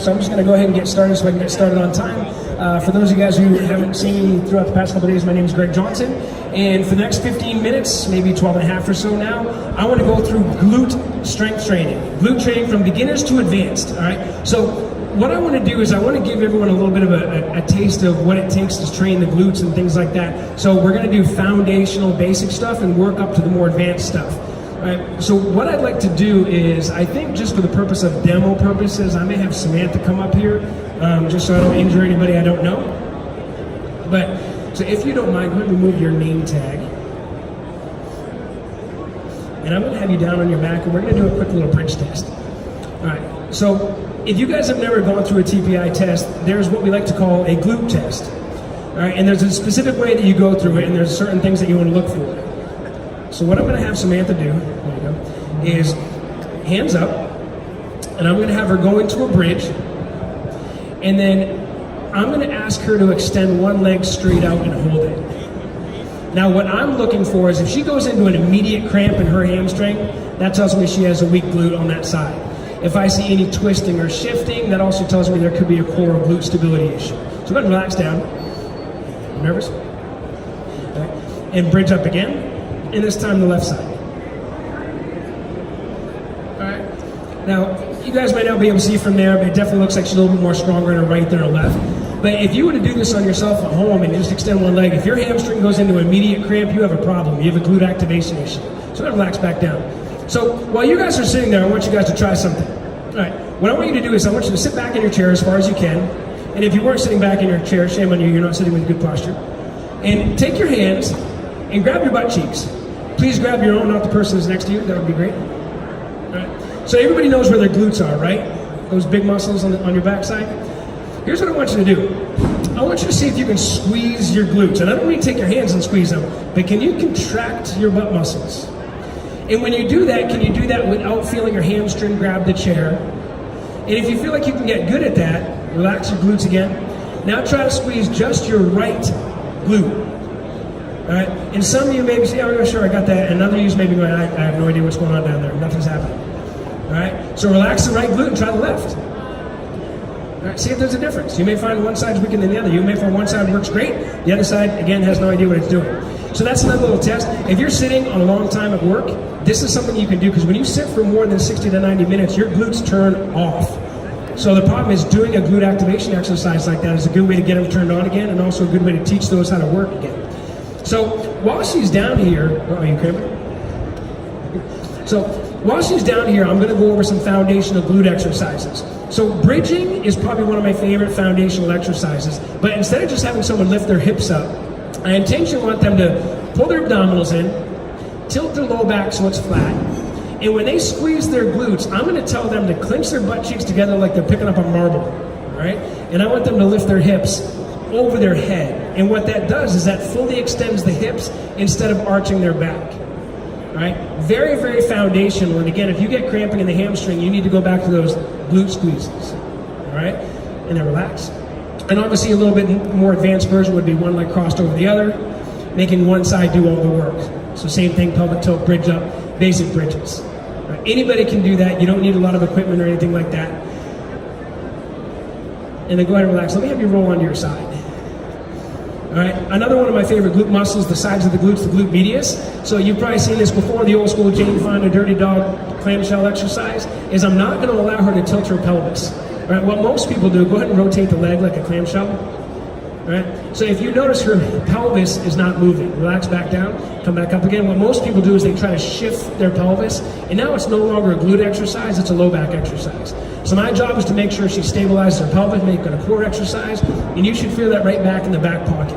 so I'm just going to go ahead and get started so I can get started on time. For those of you guys who haven't seen me throughout the past couple of days, my name is Greg Johnson, and for the next 15 minutes, maybe 12 and a half or so now, I want to go through glute strength training. Glute training from beginners to advanced, all right? So what I want to do is I want to give everyone a little bit of a taste of what it takes to train the glutes and things like that. So we're going to do foundational basic stuff and work up to the more advanced stuff. All right, so what I'd like to do is, I think just for the purpose of demo purposes, I may have Samantha come up here, just so I don't injure anybody I don't know. But, so if you don't mind, go ahead and remove your name tag. And I'm going to have you down on your back, and we're going to do a quick little bridge test. All right, so if you guys have never gone through a TPI test, there's what we like to call a glute test. All right, and there's a specific way that you go through it, and there's certain things that you want to look for. So what I'm going to have Samantha do, there you go, is hands up, and I'm going to have her go into a bridge, and then I'm going to ask her to extend one leg straight out and hold it. Now what I'm looking for is if she goes into an immediate cramp in her hamstring, that tells me she has a weak glute on that side. If I see any twisting or shifting, that also tells me there could be a core or glute stability issue. So go ahead and relax down. Nervous? Okay. And bridge up again. And this time the left side. All right. Now, you guys might not be able to see from there, but it definitely looks like she's a little bit more stronger in her right than her left. But if you were to do this on yourself at home and just extend one leg, if your hamstring goes into immediate cramp, you have a problem. You have a glute activation issue. So relax back down. So while you guys are sitting there, I want you guys to try something. All right. What I want you to do is I want you to sit back in your chair as far as you can. And if you weren't sitting back in your chair, shame on you, you're not sitting with good posture. And take your hands and grab your butt cheeks. Please grab your own, not the person who's next to you. That would be great. All right. So everybody knows where their glutes are, right? Those big muscles on your backside. Here's what I want you to do. I want you to see if you can squeeze your glutes. And I don't mean take your hands and squeeze them, but can you contract your butt muscles? And when you do that, can you do that without feeling your hamstring grab the chair? And if you feel like you can get good at that, relax your glutes again. Now try to squeeze just your right glute. All right, and some of you may be saying, oh, sure, I got that. And other of you may be going, I have no idea what's going on down there. Nothing's happening. All right, so relax the right glute and try the left. All right, see if there's a difference. You may find one side's weaker than the other. You may find one side works great. The other side, again, has no idea what it's doing. So that's another little test. If you're sitting on a long time at work, this is something you can do, because when you sit for more than 60 to 90 minutes, your glutes turn off. So the problem is doing a glute activation exercise like that is a good way to get them turned on again, and also a good way to teach those how to work again. So while she's down here, are you cramping? So while she's down here, I'm going to go over some foundational glute exercises. So bridging is probably one of my favorite foundational exercises, but instead of just having someone lift their hips up, I intentionally want them to pull their abdominals in, tilt their low back so it's flat, and when they squeeze their glutes, I'm going to tell them to clench their butt cheeks together like they're picking up a marble, all right? And I want them to lift their hips over their head. And what that does is that fully extends the hips instead of arching their back. All right? Very, very foundational. And again, if you get cramping in the hamstring, you need to go back to those glute squeezes. All right? And then relax. And obviously a little bit more advanced version would be one leg crossed over the other, making one side do all the work. So same thing, pelvic tilt, bridge up, basic bridges. All right? Anybody can do that. You don't need a lot of equipment or anything like that. And then go ahead and relax. Let me have you roll onto your side. All right, another one of my favorite glute muscles, the sides of the glutes, the glute medius. So you've probably seen this before, the old school Jane Fonda Dirty Dog clamshell exercise, is I'm not going to allow her to tilt her pelvis. All right, what most people do, go ahead and rotate the leg like a clamshell. All right, so if you notice her pelvis is not moving, relax back down, come back up again. What most people do is they try to shift their pelvis, and now it's no longer a glute exercise, it's a low back exercise. So my job is to make sure she stabilizes her pelvis, make it a core exercise, and you should feel that right back in the back pocket.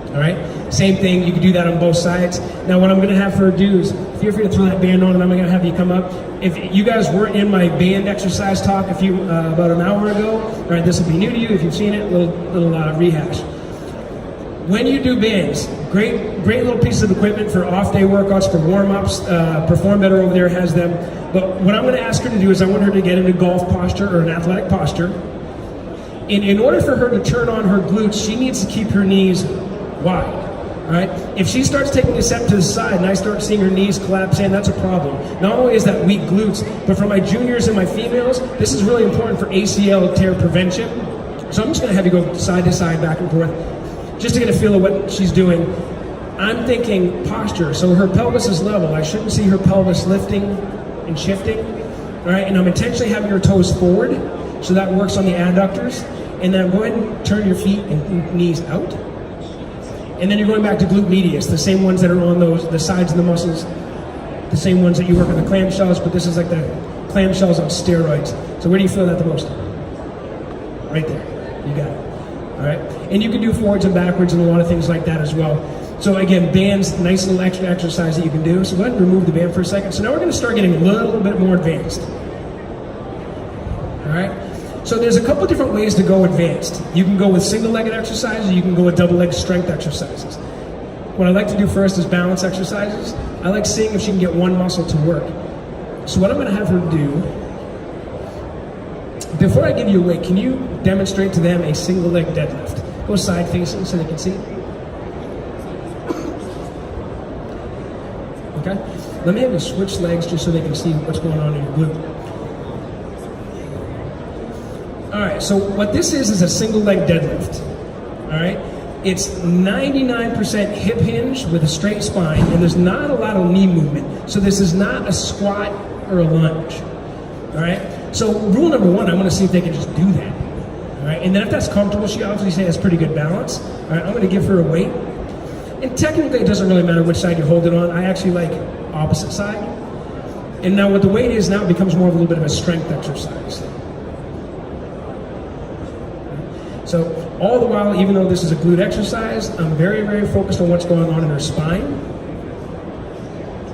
All right? Same thing, you can do that on both sides. Now what I'm going to have her do is, feel free to throw that band on, and I'm going to have you come up. If you guys weren't in my band exercise talk about an hour ago, all right, this will be new to you. If you've seen it, little rehash. When you do bands, great little pieces of equipment for off-day workouts, for warm-ups. Perform Better over there has them. But what I'm going to ask her to do is I want her to get into golf posture or an athletic posture. And in order for her to turn on her glutes, she needs to keep her knees wide. All right. If she starts taking a step to the side and I start seeing her knees collapse in, that's a problem. Not only is that weak glutes, but for my juniors and my females, this is really important for ACL tear prevention. So I'm just going to have you go side to side, back and forth, just to get a feel of what she's doing. I'm thinking posture. So her pelvis is level. I shouldn't see her pelvis lifting and shifting. All right. And I'm intentionally having her toes forward, so that works on the adductors. And then go ahead and turn your feet and knees out. And then you're going back to glute medius, the same ones that are on the sides of the muscles, the same ones that you work on the clamshells, but this is like the clamshells on steroids. So where do you feel that the most? Right there. You got it. All right. And you can do forwards and backwards and a lot of things like that as well. So again, bands, nice little extra exercise that you can do. So go ahead and remove the band for a second. So now we're going to start getting a little bit more advanced. All right. So there's a couple different ways to go advanced. You can go with single-legged exercises, or you can go with double-legged strength exercises. What I like to do first is balance exercises. I like seeing if she can get one muscle to work. So what I'm going to have her do, before I give you a weight, can you demonstrate to them a single-leg deadlift? Go side-facing so they can see. Okay? Let me have you switch legs just so they can see what's going on in your glute. All right, so what this is a single leg deadlift. All right, it's 99% hip hinge with a straight spine, and there's not a lot of knee movement. So this is not a squat or a lunge. All right, so rule number one, I want to see if they can just do that. All right, and then if that's comfortable, she obviously has pretty good balance. All right, I'm going to give her a weight, and technically it doesn't really matter which side you hold it on. I actually like opposite side. And now what the weight is now, it becomes more of a little bit of a strength exercise. So all the while, even though this is a glute exercise, I'm very, very focused on what's going on in her spine.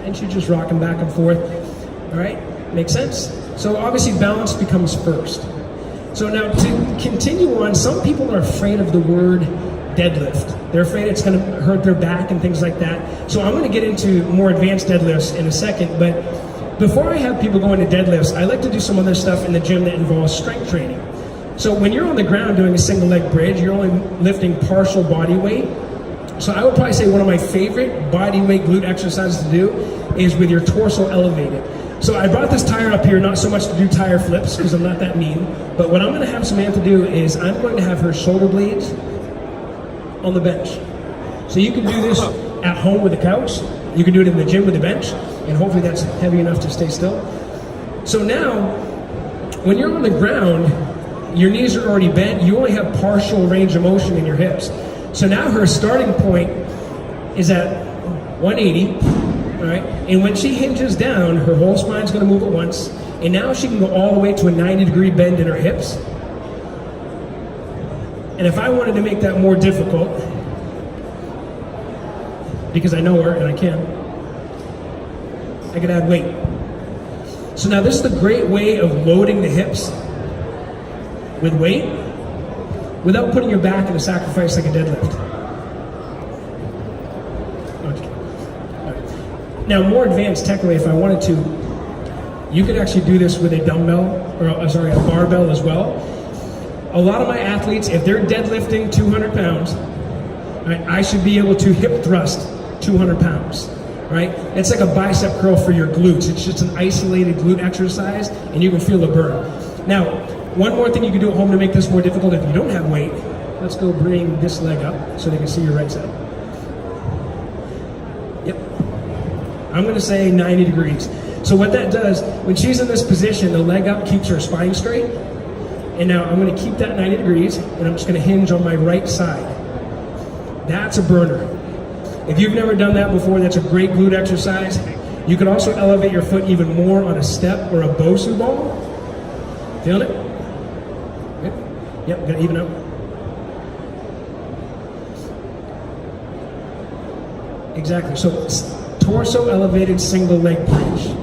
And she's just rocking back and forth. All right, makes sense? So obviously balance becomes first. So now to continue on, some people are afraid of the word deadlift. They're afraid it's going to hurt their back and things like that. So I'm going to get into more advanced deadlifts in a second. But before I have people go into deadlifts, I like to do some other stuff in the gym that involves strength training. So when you're on the ground doing a single leg bridge, you're only lifting partial body weight. So I would probably say one of my favorite body weight glute exercises to do is with your torso elevated. So I brought this tire up here, not so much to do tire flips, because I'm not that mean, but what I'm going to have Samantha do is I'm going to have her shoulder blades on the bench. So you can do this at home with a couch, you can do it in the gym with a bench, and hopefully that's heavy enough to stay still. So now, when you're on the ground, your knees are already bent, you only have partial range of motion in your hips. So now her starting point is at 180, all right? And when she hinges down, her whole spine's gonna move at once, and now she can go all the way to a 90-degree bend in her hips. And if I wanted to make that more difficult, because I know her and I can, I could add weight. So now this is the great way of loading the hips with weight without putting your back in a sacrifice like a deadlift. Okay. Now, more advanced technically, if I wanted to, you could actually do this with a dumbbell, or a barbell as well. A lot of my athletes, if they're deadlifting 200 pounds, right, I should be able to hip thrust 200 pounds. Right? It's like a bicep curl for your glutes. It's just an isolated glute exercise, and you can feel the burn. Now, one more thing you can do at home to make this more difficult if you don't have weight, let's go bring this leg up so they can see your right side. Yep. I'm going to say 90 degrees. So what that does, when she's in this position, the leg up keeps her spine straight. And now I'm going to keep that 90 degrees, and I'm just going to hinge on my right side. That's a burner. If you've never done that before, that's a great glute exercise. You can also elevate your foot even more on a step or a Bosu ball. Feel it? Yep, gotta even out. Exactly, so torso elevated single leg bridge.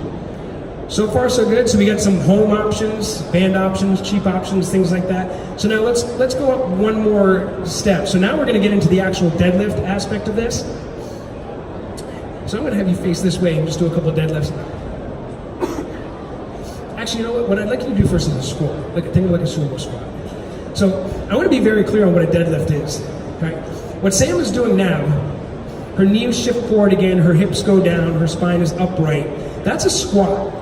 So far so good, so we got some home options, band options, cheap options, things like that. So now let's go up one more step. So now we're gonna get into the actual deadlift aspect of this. So I'm gonna have you face this way and just do a couple of deadlifts. Actually, you know what I'd like you to do first is a squat. Think of like a sumo squat. So I want to be very clear on what a deadlift is. Right? What Sam is doing now Her knees shift forward again, her hips go down, her spine is upright. That's a squat.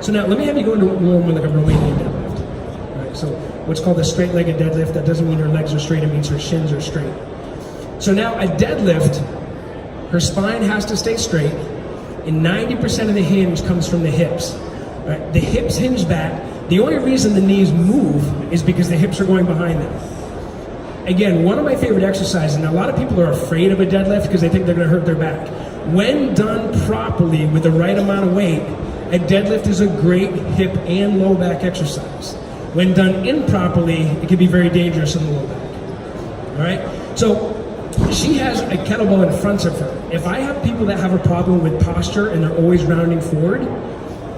So now let me have you go into more like a Romanian deadlift. All right, so what's called a straight-legged deadlift, that doesn't mean her legs are straight, it means her shins are straight. So now a deadlift, her spine has to stay straight, and 90% of the hinge comes from the hips. Right? The hips hinge back. The only reason the knees move is because the hips are going behind them. Again, one of my favorite exercises, and a lot of people are afraid of a deadlift because they think they're going to hurt their back. When done properly with the right amount of weight, a deadlift is a great hip and low back exercise. When done improperly, it can be very dangerous in the low back. All right? So she has a kettlebell in front of her. If I have people that have a problem with posture and they're always rounding forward,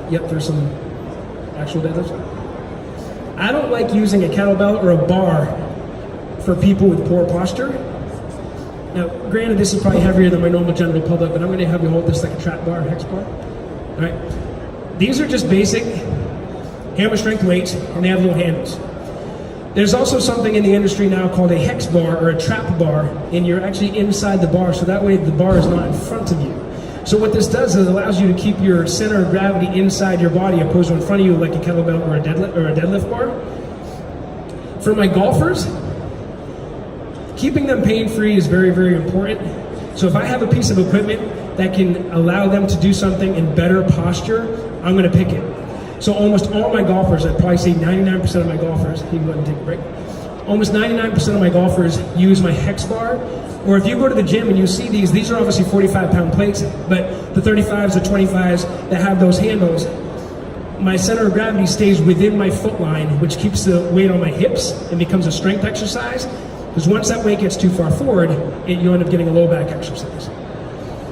yep, there's some actual deadlifts. I don't like using a kettlebell or a bar for people with poor posture. Now, granted, this is probably heavier than my normal general public, but I'm going to have you hold this like a trap bar, hex bar. All right. These are just basic hammer strength weights, and they have little handles. There's also something in the industry now called a hex bar or a trap bar, and you're actually inside the bar, so that way the bar is not in front of you. So what this does is it allows you to keep your center of gravity inside your body opposed to in front of you like a kettlebell or a deadlift bar. For my golfers, keeping them pain-free is very, very important. So if I have a piece of equipment that can allow them to do something in better posture, I'm going to pick it. So almost all my golfers, I'd probably say 99% of my golfers, you can go ahead and take a break. Almost 99% of my golfers use my hex bar. Or if you go to the gym and you see these are obviously 45-pound plates, but the 35s, the 25s that have those handles, my center of gravity stays within my foot line, which keeps the weight on my hips and becomes a strength exercise. Because once that weight gets too far forward, you end up getting a low back exercise.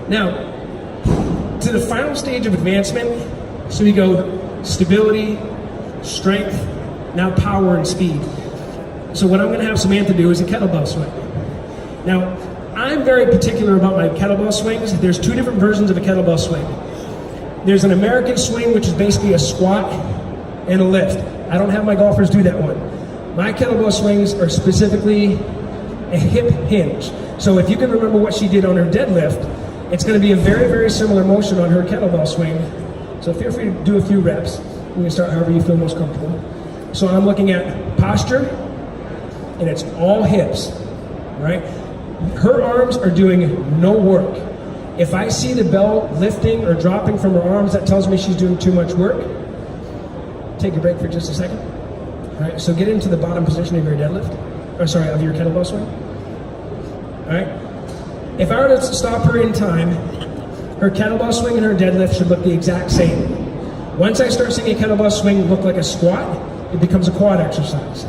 Now, to the final stage of advancement, so we go stability, strength, now power and speed. So what I'm going to have Samantha do is a kettlebell swing. Now, I'm very particular about my kettlebell swings. There's two different versions of a kettlebell swing. There's an American swing, which is basically a squat and a lift. I don't have my golfers do that one. My kettlebell swings are specifically a hip hinge. So if you can remember what she did on her deadlift, it's going to be a very, very similar motion on her kettlebell swing. So feel free to do a few reps. You can start however you feel most comfortable. So I'm looking at posture, and it's all hips, right? Her arms are doing no work. If I see the bell lifting or dropping from her arms, that tells me she's doing too much work. Take a break for just a second. All right, so get into the bottom position of your deadlift, of your kettlebell swing. All right. If I were to stop her in time, her kettlebell swing and her deadlift should look the exact same. Once I start seeing a kettlebell swing look like a squat, it becomes a quad exercise.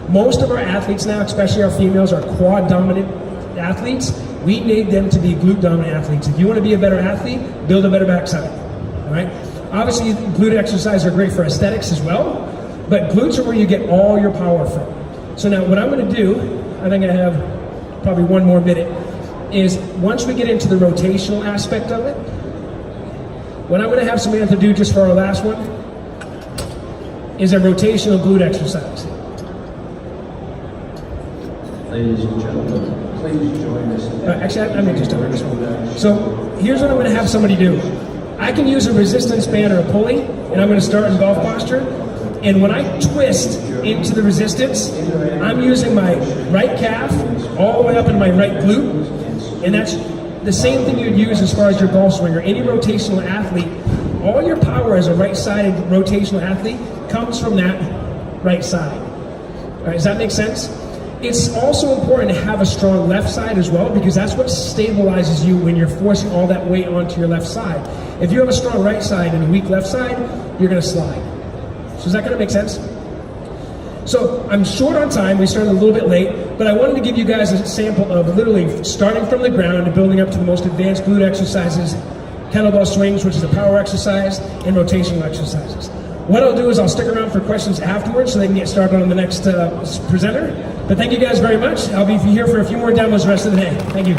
Most of our athletes now, especially our females, are quad dominant athletes. We need them to be glute dominant athletes. If you want to be a better athlete, build a better backside. All right. Obviously, glute exercises are great for aesthetics as well. But glutes are where you get all your power from. So now what I'm going to do, I think I have probably one more minute, is once we get into the rotational aspect of it, what I'm going to have Samantha do just for our last one is a rotational glute exercise. Ladies and gentlemen, please join us. Actually, I may just do this one. So here's what I'm going to have somebody do. I can use a resistance band or a pulley, and I'm going to start in golf posture. And when I twist into the resistance, I'm using my right calf all the way up in my right glute. And that's the same thing you'd use as far as your golf swing or any rotational athlete. All your power as a right-sided rotational athlete comes from that right side. All right, does that make sense? It's also important to have a strong left side as well, because that's what stabilizes you when you're forcing all that weight onto your left side. If you have a strong right side and a weak left side, you're going to slide. So is that going to make sense? So I'm short on time. We started a little bit late, but I wanted to give you guys a sample of literally starting from the ground and building up to the most advanced glute exercises, kettlebell swings, which is a power exercise, and rotational exercises. What I'll do is I'll stick around for questions afterwards so they can get started on the next presenter. But thank you guys very much. I'll be here for a few more demos the rest of the day. Thank you.